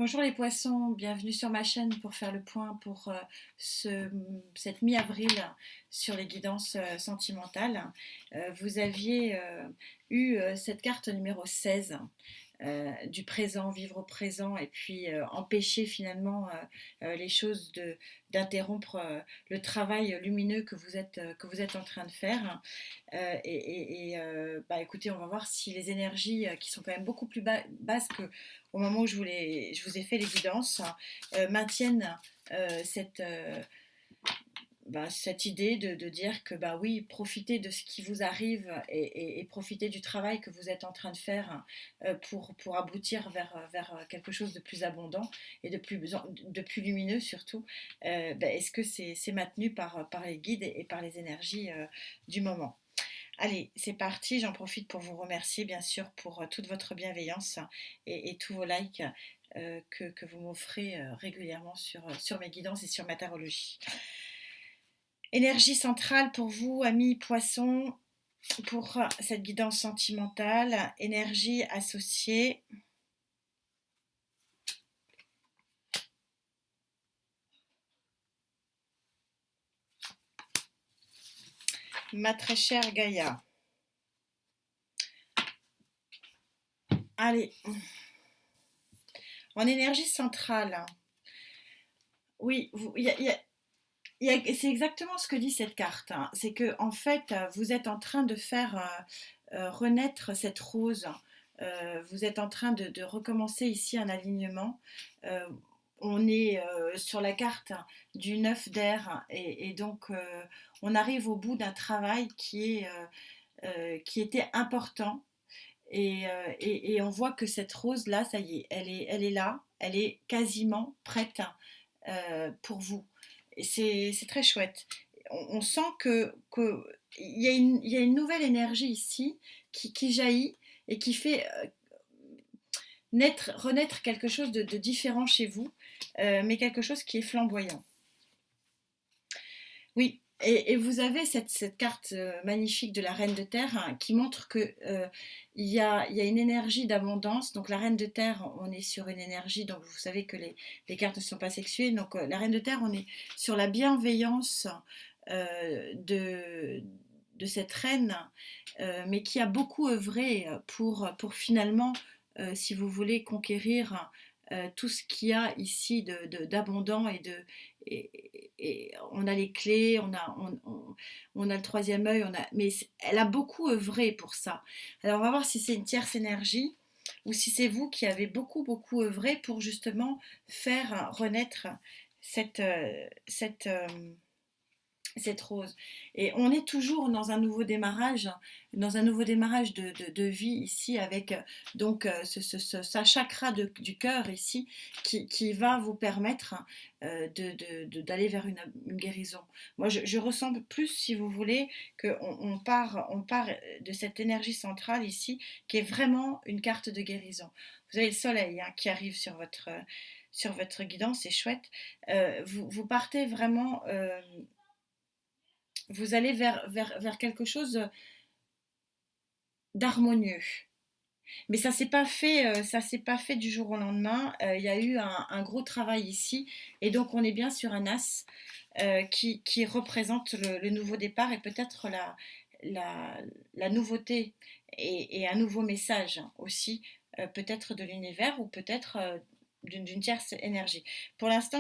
Bonjour les poissons, bienvenue sur ma chaîne pour faire le point pour cette mi-avril sur les guidances sentimentales. Vous aviez eu cette carte numéro 16 du présent, vivre au présent et puis empêcher finalement les choses d'interrompre le travail lumineux que vous êtes en train de faire. Bah, écoutez, on va voir si les énergies qui sont quand même beaucoup plus basses qu'au moment où je vous ai fait les guidances maintiennent cette, cette idée de dire que bah oui, profitez de ce qui vous arrive et profitez du travail que vous êtes en train de faire pour aboutir vers quelque chose de plus abondant et de plus lumineux surtout. Bah, est-ce que c'est maintenu par les guides et par les énergies du moment? Allez, c'est parti, j'en profite pour vous remercier bien sûr pour toute votre bienveillance et tous vos likes que vous m'offrez régulièrement sur mes guidances et sur ma tarologie. Énergie centrale pour vous, amis poissons, pour cette guidance sentimentale, énergie associée. Ma très chère Gaïa. Allez, en énergie centrale, oui, c'est exactement ce que dit cette carte, hein. C'est que en fait, vous êtes en train de faire renaître cette rose. Vous êtes en train de recommencer ici un alignement. Euh, on est sur la carte du 9 d'air et donc on arrive au bout d'un travail qui était important. Et on voit que cette rose là, ça y est, elle est là, elle est quasiment prête pour vous. Et c'est très chouette. On sent il y a une nouvelle énergie ici qui jaillit et qui fait renaître quelque chose de différent chez vous, mais quelque chose qui est flamboyant. Oui, et vous avez cette carte magnifique de la Reine de Terre hein, qui montre que il y a une énergie d'abondance. Donc la Reine de Terre, on est sur une énergie, donc vous savez que les cartes ne sont pas sexuées. Donc la Reine de Terre, on est sur la bienveillance de cette reine, mais qui a beaucoup œuvré pour finalement, si vous voulez, conquérir tout ce qu'il y a ici d'abondant et on a les clés, on a le troisième œil, mais elle a beaucoup œuvré pour ça. Alors on va voir si c'est une tierce énergie ou si c'est vous qui avez beaucoup œuvré pour justement faire renaître cette rose. Et on est toujours dans un nouveau démarrage de vie ici, avec donc sa chakra du cœur ici, qui va vous permettre d'aller vers une guérison. Moi, je ressens plus, si vous voulez, on part de cette énergie centrale ici, qui est vraiment une carte de guérison. Vous avez le soleil hein, qui arrive sur votre guidance, c'est chouette. Vous partez vraiment vous allez vers quelque chose d'harmonieux. Mais ça s'est pas fait du jour au lendemain. Il y a eu un gros travail ici, et donc on est bien sur un as qui représente le nouveau départ et peut-être la, la nouveauté et un nouveau message aussi, peut-être de l'univers ou peut-être d'une tierce énergie. Pour l'instant,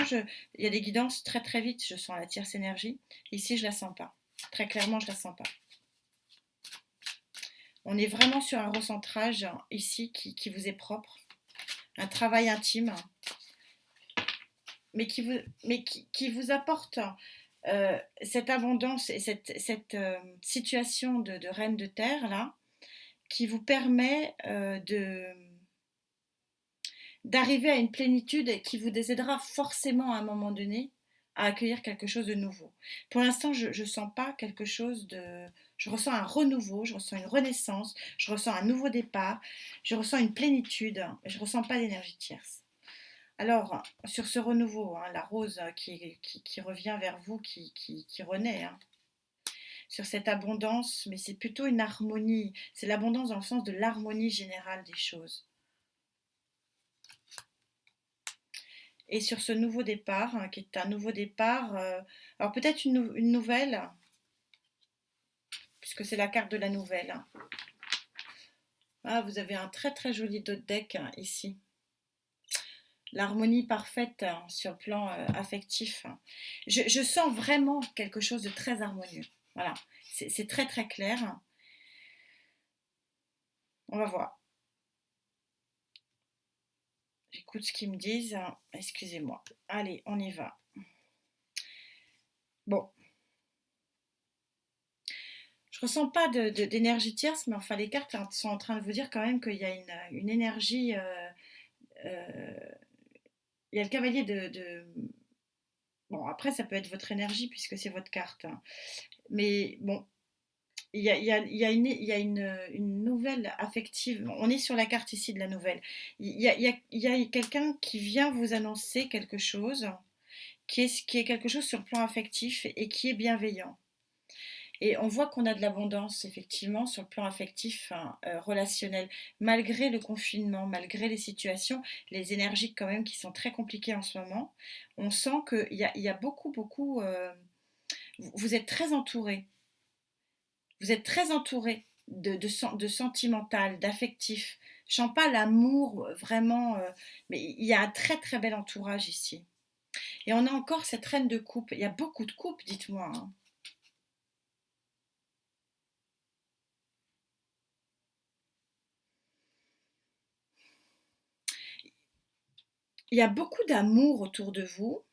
il y a des guidances très vite, je sens la tierce énergie. Ici, je la sens pas. Très clairement, je la sens pas. On est vraiment sur un recentrage ici qui vous est propre, un travail intime, mais qui vous apporte cette abondance et cette situation de reine de terre là, qui vous permet d'arriver à une plénitude et qui vous aidera forcément à un moment donné à accueillir quelque chose de nouveau. Pour l'instant, je ne sens pas quelque chose de... Je ressens un renouveau, je ressens une renaissance, je ressens un nouveau départ, je ressens une plénitude, je ne ressens pas d'énergie tierce. Alors, sur ce renouveau, hein, la rose qui revient vers vous, qui renaît, hein, sur cette abondance, mais c'est plutôt une harmonie, c'est l'abondance dans le sens de l'harmonie générale des choses. et sur ce nouveau départ, qui est un nouveau départ, alors peut-être une nouvelle, puisque c'est la carte de la nouvelle. Ah, vous avez un très très joli dos de deck ici. L'harmonie parfaite sur le plan affectif. Je sens vraiment quelque chose de très harmonieux. Voilà, c'est très très clair. On va voir. J'écoute ce qu'ils me disent. Excusez-moi. Allez, on y va. Bon. Je ressens pas d'énergie tierce, mais enfin les cartes sont en train de vous dire quand même qu'il y a une énergie. Il y a le cavalier Bon, après, ça peut être votre énergie puisque c'est votre carte. Mais bon, il y a une nouvelle affective. On est sur la carte ici de la nouvelle. Il y a quelqu'un qui vient vous annoncer quelque chose, qui est quelque chose sur le plan affectif et qui est bienveillant. Et on voit qu'on a de l'abondance, effectivement, sur le plan affectif, hein, relationnel, malgré le confinement, malgré les situations, les énergies quand même qui sont très compliquées en ce moment. On sent qu'il y a beaucoup, beaucoup... vous êtes très entouré. Vous êtes très entouré de sentimental, d'affectif. Je sens pas l'amour vraiment, mais il y a un très très bel entourage ici. Et on a encore cette reine de coupe. Il y a beaucoup de coupes, dites-moi, hein. Il y a beaucoup d'amour autour de vous.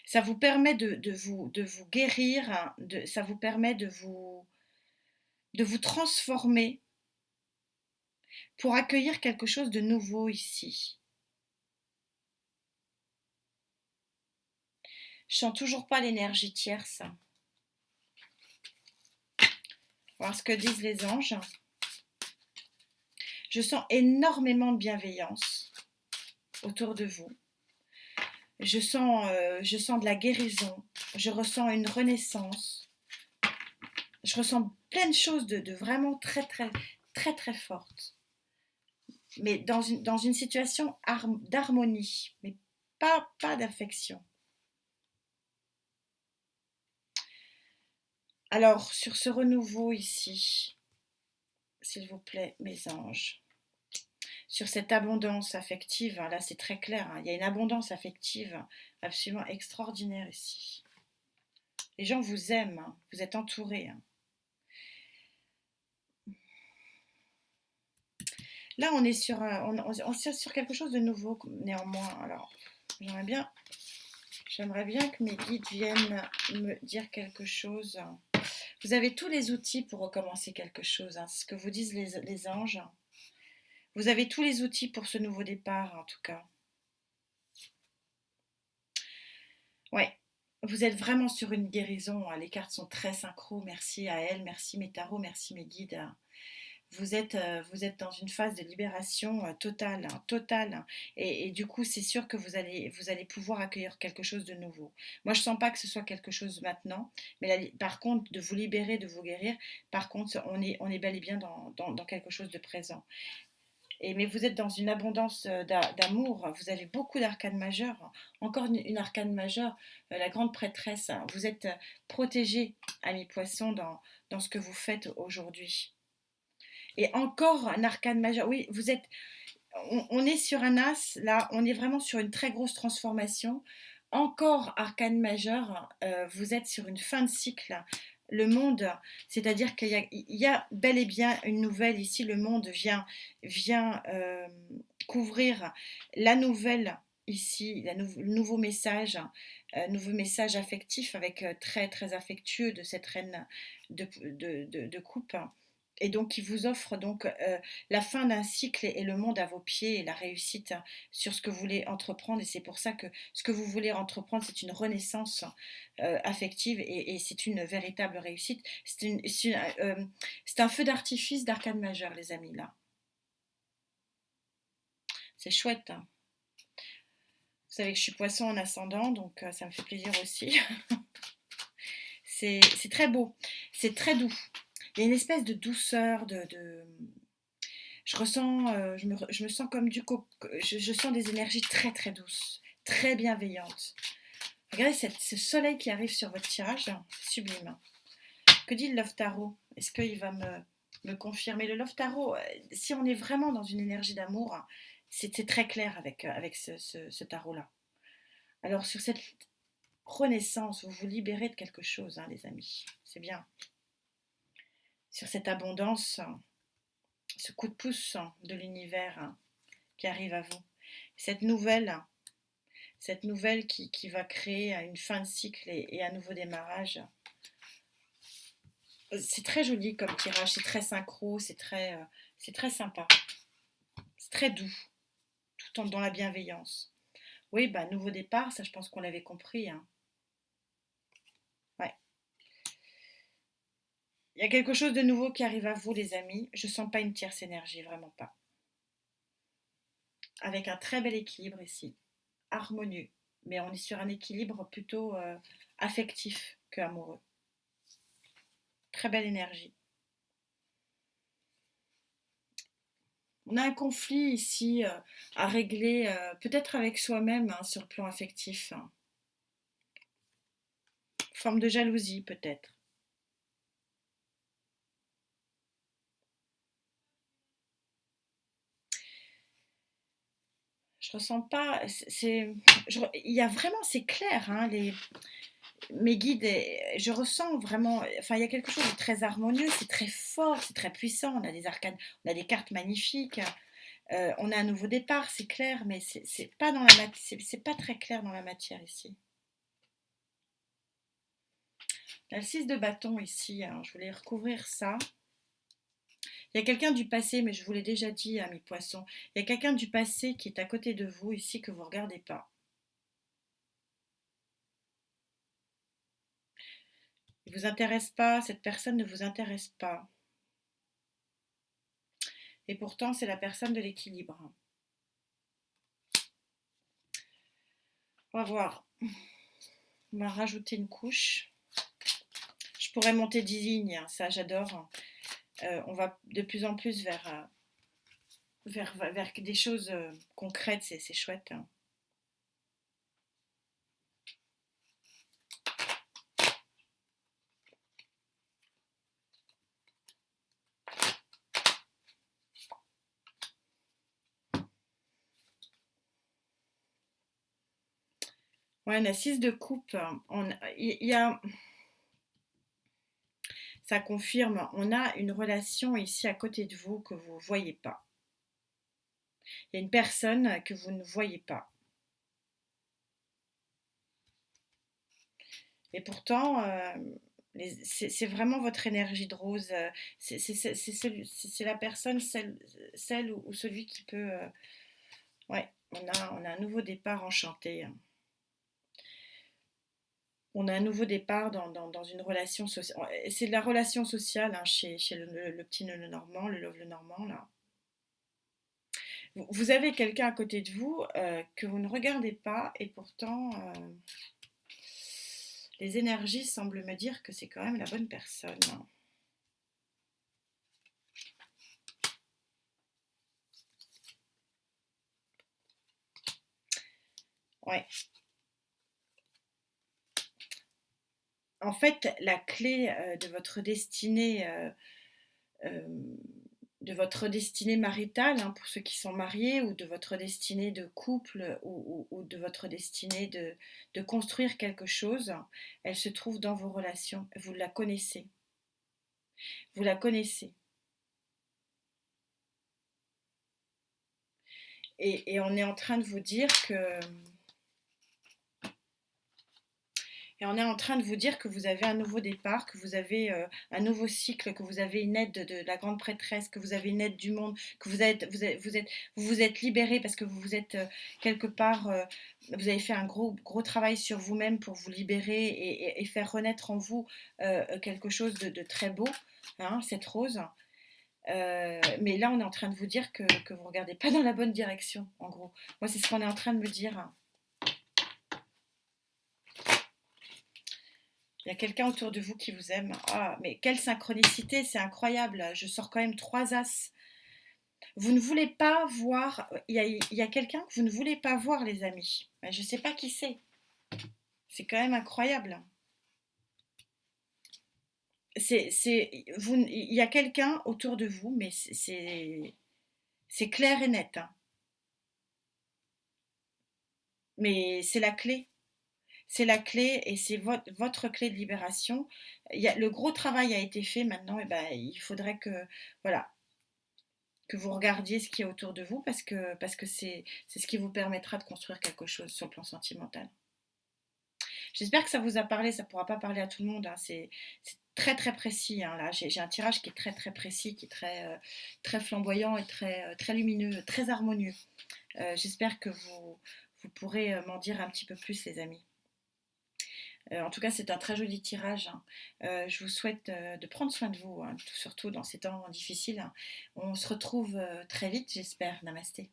Ça vous permet de vous guérir, hein, ça vous permet de vous transformer pour accueillir quelque chose de nouveau ici. Je sens toujours pas l'énergie tierce. On va voir ce que disent les anges. Je sens énormément de bienveillance autour de vous. Je sens de la guérison. Je ressens une renaissance. Je ressens plein de choses de vraiment très, très, très, très fortes. Mais dans une situation d'harmonie, mais pas d'affection. Alors, sur ce renouveau ici, s'il vous plaît, mes anges, sur cette abondance affective, hein, là c'est très clair, hein, il y a une abondance affective absolument extraordinaire ici. Les gens vous aiment, hein, vous êtes entourés. Hein. Là, on est sur, sur quelque chose de nouveau, néanmoins. Alors, j'aimerais bien que mes guides viennent me dire quelque chose. Vous avez tous les outils pour recommencer quelque chose, hein, c'est ce que vous disent les anges. Vous avez tous les outils pour ce nouveau départ, en tout cas. Ouais, vous êtes vraiment sur une guérison. Hein. Les cartes sont très synchro. Merci à elles, merci mes tarots, merci mes guides. Vous êtes dans une phase de libération totale, hein, totale. Hein. Et du coup, c'est sûr que vous allez pouvoir accueillir quelque chose de nouveau. Moi, je ne sens pas que ce soit quelque chose maintenant, mais par contre, de vous libérer, de vous guérir, par contre, on est bel et bien dans quelque chose de présent. Mais vous êtes dans une abondance d'amour, vous avez beaucoup d'arcanes majeures, encore une arcane majeure, la grande prêtresse, vous êtes protégé, ami poisson, dans ce que vous faites aujourd'hui. Et encore un arcane majeur. Oui, vous êtes. On est sur un as, là, on est vraiment sur une très grosse transformation. Encore arcane majeur, vous êtes sur une fin de cycle. Le monde, c'est-à-dire qu'il y a bel et bien une nouvelle ici. Le monde vient couvrir la nouvelle ici, le nouveau message affectif avec très très affectueux de cette reine de coupe. Et donc, il vous offre donc la fin d'un cycle et le monde à vos pieds et la réussite sur ce que vous voulez entreprendre. Et c'est pour ça que ce que vous voulez entreprendre, c'est une renaissance affective et c'est une véritable réussite. C'est un feu d'artifice d'arcane majeur, les amis, là. C'est chouette. Hein. Vous savez que je suis poisson en ascendant, donc ça me fait plaisir aussi. C'est très beau, c'est très doux. Il y a une espèce de douceur, Je me sens comme je sens des énergies très très douces, très bienveillantes. Regardez ce soleil qui arrive sur votre tirage, c'est sublime. Que dit le Love Tarot? Est-ce qu'il va me confirmer? Le Love Tarot, si on est vraiment dans une énergie d'amour, c'est très clair avec ce tarot-là. Alors sur cette renaissance, vous vous libérez de quelque chose, hein, les amis. C'est bien. Sur cette abondance, ce coup de pouce de l'univers qui arrive à vous. Cette nouvelle qui va créer une fin de cycle et un nouveau démarrage. C'est très joli comme tirage, c'est très synchro, c'est très sympa. C'est très doux, tout en dans la bienveillance. Oui, bah nouveau départ, ça je pense qu'on l'avait compris, hein. Ouais. Il y a quelque chose de nouveau qui arrive à vous, les amis. Je sens pas une tierce énergie, vraiment pas. Avec un très bel équilibre ici, harmonieux. Mais on est sur un équilibre plutôt affectif que amoureux. Très belle énergie. On a un conflit ici à régler, peut-être avec soi-même, hein, sur le plan affectif, hein. Forme de jalousie peut-être. Je ressens pas. Il y a vraiment, c'est clair, hein, mes guides, je ressens vraiment. Enfin, il y a quelque chose de très harmonieux, c'est très fort, c'est très puissant. On a des arcanes, on a des cartes magnifiques. On a un nouveau départ, c'est clair, mais c'est pas dans la c'est pas très clair dans la matière ici. La 6 de bâton ici, alors je voulais recouvrir ça. Il y a quelqu'un du passé, mais je vous l'ai déjà dit, amis poissons. Il y a quelqu'un du passé qui est à côté de vous ici que vous ne regardez pas. Il ne vous intéresse pas, cette personne ne vous intéresse pas. Et pourtant, c'est la personne de l'équilibre. On va voir. On va rajouter une couche. Je pourrais monter 10 lignes, ça j'adore. On va de plus en plus vers des choses concrètes, c'est chouette. Ouais, la 6 de coupe, il y a, ça confirme, on a une relation ici à côté de vous que vous ne voyez pas. Il y a une personne que vous ne voyez pas. Et pourtant, c'est vraiment votre énergie de rose. C'est la personne, celle ou celui qui peut... ouais, on a un nouveau départ enchanté. On a un nouveau départ dans une relation sociale. C'est de la relation sociale, hein, chez le petit nœud normand, le love le normand, là. Vous avez quelqu'un à côté de vous que vous ne regardez pas et pourtant les énergies semblent me dire que c'est quand même la bonne personne. Ouais. En fait, la clé euh, de votre destinée maritale, hein, pour ceux qui sont mariés, ou de votre destinée de couple, ou de votre destinée de construire quelque chose, elle se trouve dans vos relations. Vous la connaissez. Vous la connaissez. Et on est en train de vous dire que... Et on est en train de vous dire que vous avez un nouveau départ, que vous avez un nouveau cycle, que vous avez une aide de la grande prêtresse, que vous avez une aide du monde, que vous vous êtes libéré parce que vous vous êtes quelque part, vous avez fait un gros travail sur vous-même pour vous libérer et faire renaître en vous quelque chose de très beau, hein, cette rose. Mais là, on est en train de vous dire que vous ne regardez pas dans la bonne direction, en gros. Moi, c'est ce qu'on est en train de me dire. Il y a quelqu'un autour de vous qui vous aime. Ah, mais quelle synchronicité, c'est incroyable. Je sors quand même 3 as. Vous ne voulez pas voir, il y a quelqu'un que vous ne voulez pas voir, les amis. Je ne sais pas qui c'est. C'est quand même incroyable. Il y a quelqu'un autour de vous, mais c'est clair et net, hein. Mais c'est la clé. C'est la clé et c'est votre clé de libération. Le gros travail a été fait maintenant, et ben, il faudrait voilà, que vous regardiez ce qui est autour de vous parce que c'est ce qui vous permettra de construire quelque chose sur le plan sentimental. J'espère que ça vous a parlé, ça ne pourra pas parler à tout le monde, hein. C'est très très précis, hein, là. J'ai un tirage qui est très très précis, qui est très flamboyant et très lumineux, très harmonieux. J'espère que vous pourrez m'en dire un petit peu plus, les amis. En tout cas, c'est un très joli tirage, hein. Je vous souhaite de prendre soin de vous, hein, surtout dans ces temps difficiles, hein. On se retrouve très vite, j'espère. Namasté.